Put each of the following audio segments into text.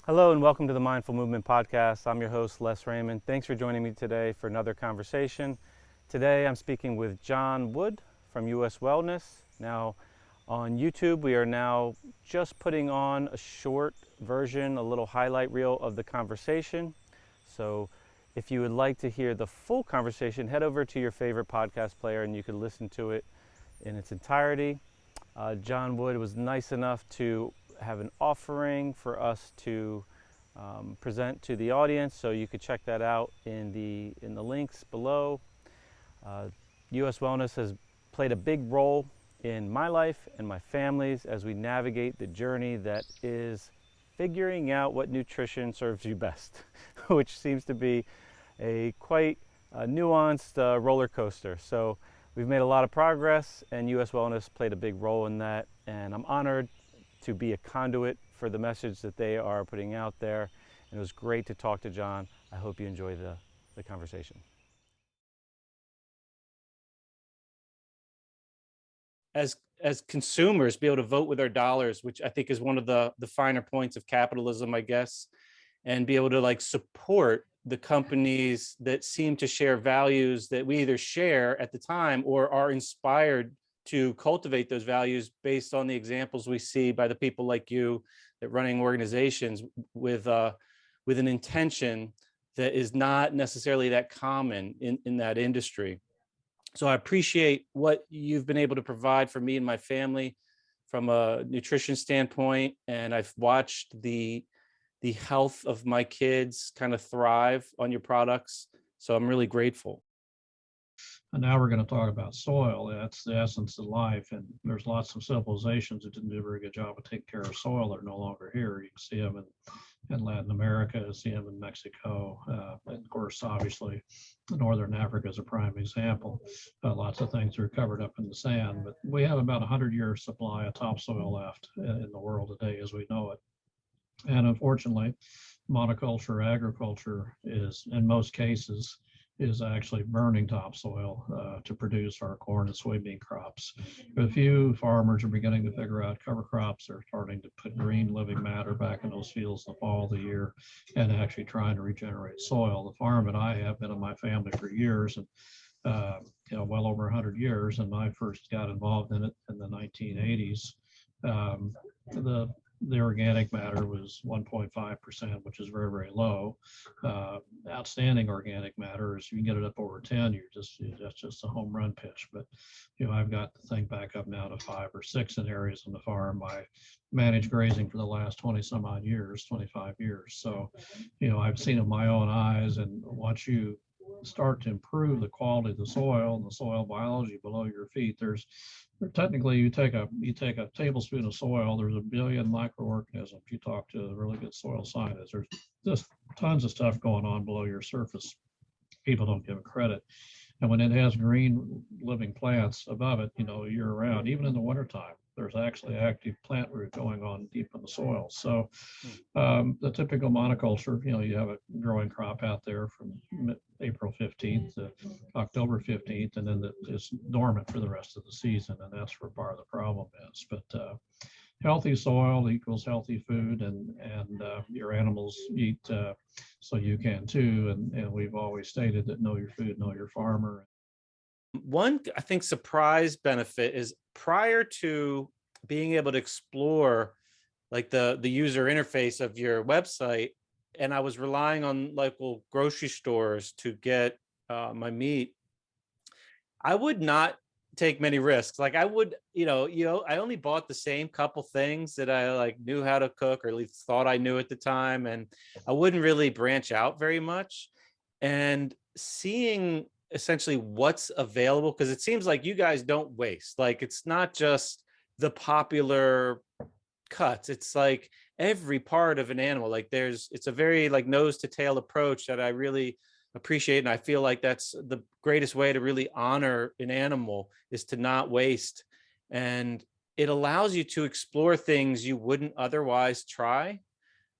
Hello and welcome to the Mindful Movement Podcast. I'm your host, Les Raymond. Thanks for joining me today for another conversation. Today I'm speaking with John Wood from US Wellness. Now on YouTube, we are now just putting on a short version, a little highlight reel of the conversation. So if you would like to hear the full conversation, head over to your favorite podcast player and you can listen to it in its entirety. John Wood was nice enough to have an offering for us to present to the audience, so you could check that out in the links below. US Wellness has played a big role in my life and my family's as we navigate the journey that is figuring out what nutrition serves you best, which seems to be a quite nuanced roller coaster. So we've made a lot of progress, and US Wellness played a big role in that, and I'm honored to be a conduit for the message that they are putting out there. And it was great to talk to John. I hope you enjoy the conversation. As consumers, be able to vote with our dollars, which I think is one of the finer points of capitalism, I guess, and be able to support the companies that seem to share values that we either share at the time or are inspired to cultivate those values based on the examples we see by the people like you that running organizations with an intention that is not necessarily that common in that industry. So I appreciate what you've been able to provide for me and my family from a nutrition standpoint, and I've watched the health of my kids kind of thrive on your products. So I'm really grateful. And now we're going to talk about soil. That's the essence of life. And there's lots of civilizations that didn't do a very good job of taking care of soil. They're no longer here. You can see them in Latin America, see them in Mexico. And of course, obviously, Northern Africa is a prime example. Lots of things are covered up in the sand. But we have about 100-year supply of topsoil left in the world today as we know it. And unfortunately, monoculture agriculture is, in most cases, is actually burning topsoil to produce our corn and soybean crops. But a few farmers are beginning to figure out cover crops. They're starting to put green living matter back in those fields in the fall of the year and actually trying to regenerate soil. The farm that I have been in my family for years, and well over 100 years, and I first got involved in it in the 1980s. The organic matter was 1.5%, which is very, very low. Outstanding organic matter is you can get it up over 10, that's just a home run pitch. But I've got the thing back up now to 5 or 6 in areas on the farm. I managed grazing for the last 20 some odd years, 25 years. So, I've seen it with my own eyes, and once you start to improve the quality of the soil and the soil biology below your feet, technically you take a tablespoon of soil, there's a billion microorganisms. You talk to a really good soil scientist, there's just tons of stuff going on below your surface. People don't give it credit. And when it has green living plants above it, year round, even in the wintertime, there's actually active plant root going on deep in the soil. So the typical monoculture, you have a growing crop out there from April 15th to October 15th, and then it's dormant for the rest of the season. And that's where part of the problem is. But healthy soil equals healthy food, and your animals eat, so you can too. And we've always stated that know your food, know your farmer. One, I think, surprise benefit is prior to being able to explore the user interface of your website, and I was relying on local grocery stores to get my meat, I would not take many risks. I would, I only bought the same couple things that I knew how to cook, or at least thought I knew at the time, and I wouldn't really branch out very much. And seeing essentially what's available, because it seems like you guys don't waste. It's not just the popular cuts, it's every part of an animal. It's a very nose to tail approach that I really appreciate, and I feel like that's the greatest way to really honor an animal, is to not waste. And it allows you to explore things you wouldn't otherwise try,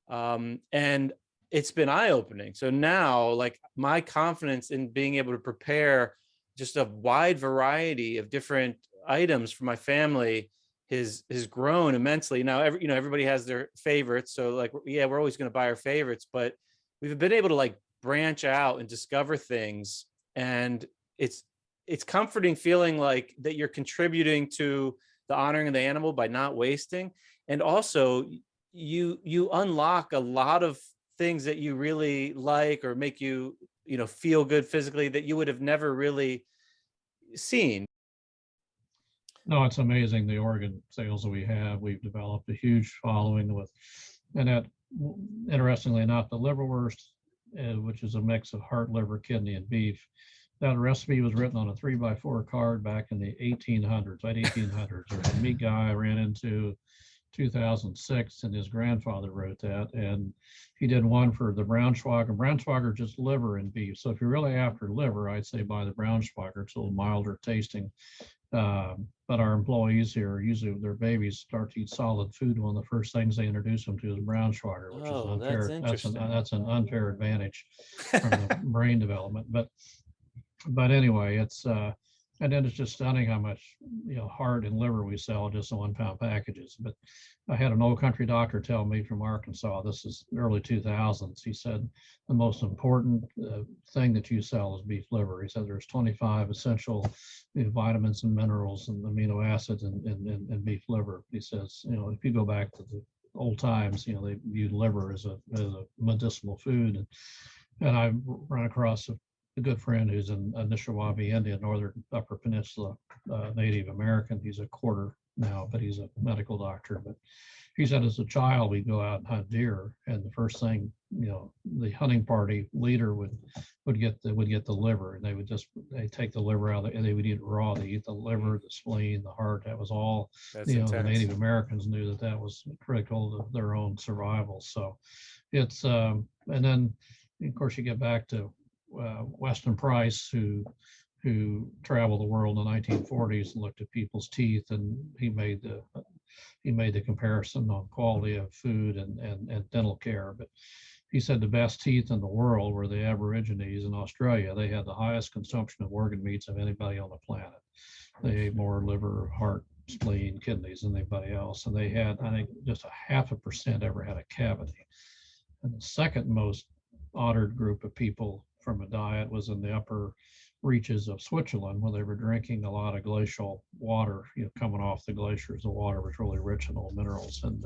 and it's been eye-opening. So now, my confidence in being able to prepare just a wide variety of different items for my family has grown immensely. Now, everybody has their favorites. So like, yeah, we're always going to buy our favorites, but we've been able to like branch out and discover things. And it's, it's comforting feeling like that you're contributing to the honoring of the animal by not wasting. And also you unlock a lot of things that you really like or make you, feel good physically that you would have never really seen. No, it's amazing the organ sales that we have. We've developed a huge following with, and that, interestingly enough, the Liverwurst, which is a mix of heart, liver, kidney, and beef. That recipe was written on a 3x4 card back in the 1800s, late 1800s. There's a meat guy I ran into 2006, and his grandfather wrote that, and he did one for the Braunschweiger. Braunschweiger just liver and beef. So if you're really after liver, I'd say buy the Braunschweiger. It's a little milder tasting. But our employees here, usually their babies start to eat solid food. One of the first things they introduce them to is Braunschweiger, which is unfair. That's an unfair advantage from the brain development. But anyway, it's and then it's just stunning how much heart and liver we sell just in 1 pound packages. But I had an old country doctor tell me from Arkansas, this is early 2000s. He said the most important thing that you sell is beef liver. He said there's 25 essential vitamins and minerals and amino acids in beef liver. He says, if you go back to the old times, they viewed liver as a medicinal food. And I run across a good friend who's in Anishinaabe, India, northern Upper Peninsula, Native American. He's a quarter now, but he's a medical doctor. But he said as a child, we'd go out and hunt deer, and the first thing, the hunting party leader would get the liver, and they take the liver out, and they would eat it raw. They eat the liver, the spleen, the heart. That was all. That's the Native Americans knew that was critical to their own survival. So it's and then of course you get back to Weston Price, who traveled the world in the 1940s and looked at people's teeth, and he made the comparison on quality of food and dental care. But he said the best teeth in the world were the Aborigines in Australia. They had the highest consumption of organ meats of anybody on the planet. They ate more liver, heart, spleen, kidneys than anybody else, and they had, I think, just 0.5% ever had a cavity. And the second most honored group of people from a diet was in the upper reaches of Switzerland, where they were drinking a lot of glacial water, coming off the glaciers. The water was really rich in all minerals, and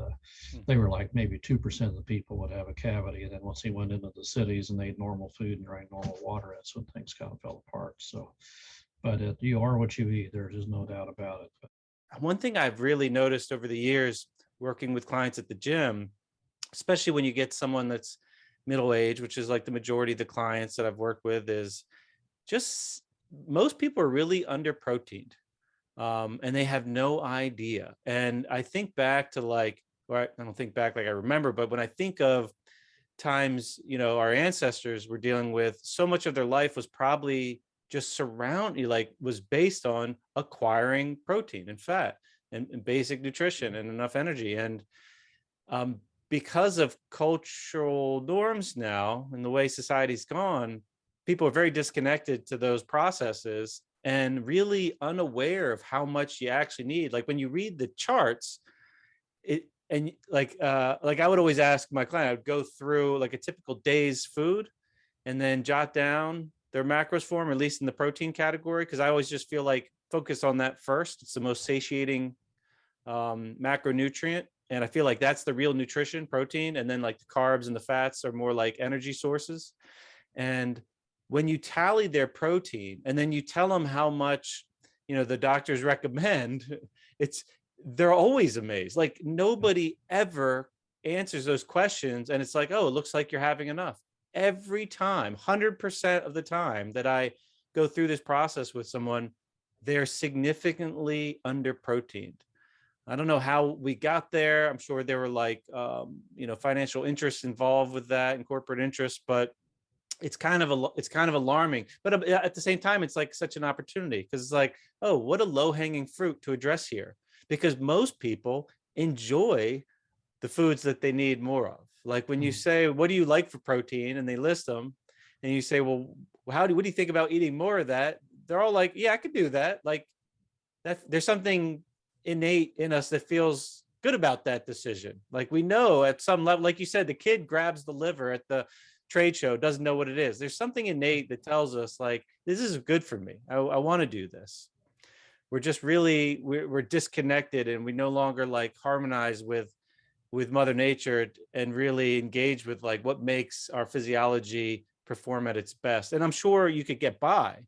they were like maybe 2% of the people would have a cavity. And then once he went into the cities and ate normal food and drank normal water, that's when things kind of fell apart. So, but you are what you eat. There's just no doubt about it. One thing I've really noticed over the years working with clients at the gym, especially when you get someone that's middle age, which is like the majority of the clients that I've worked with, is just most people are really under proteined, and they have no idea. And I think back to I don't think back like I remember, but when I think of times, our ancestors were dealing with, so much of their life was probably just was based on acquiring protein and fat and basic nutrition and enough energy. And because of cultural norms now and the way society's gone, people are very disconnected to those processes and really unaware of how much you actually need. Like when you read the charts, I would always ask my client, I would go through like a typical day's food and then jot down their macros for them, at least in the protein category, because I always just feel like focus on that first. It's the most satiating macronutrient. And I feel like that's the real nutrition, protein. And then like the carbs and the fats are more like energy sources. And when you tally their protein and then you tell them how much, the doctors recommend, they're always amazed. Like nobody ever answers those questions. And it's like, oh, it looks like you're having enough. Every time, 100% of the time that I go through this process with someone, they're significantly under proteined. I don't know how we got there. I'm sure there were like, financial interests involved with that and corporate interests, but it's kind of alarming. But at the same time, it's like such an opportunity, because it's like, oh, what a low hanging fruit to address here, because most people enjoy the foods that they need more of. Like when you say, what do you like for protein? And they list them, and you say, well, what do you think about eating more of that? They're all like, yeah, I could do that. Like that, there's something innate in us that feels good about that decision. Like we know at some level, like you said, the kid grabs the liver at the trade show, doesn't know what it is. There's something innate that tells us like, this is good for me. I want to do this. We're just really, we're disconnected, and we no longer like harmonize with Mother Nature and really engage with like what makes our physiology perform at its best. And I'm sure you could get by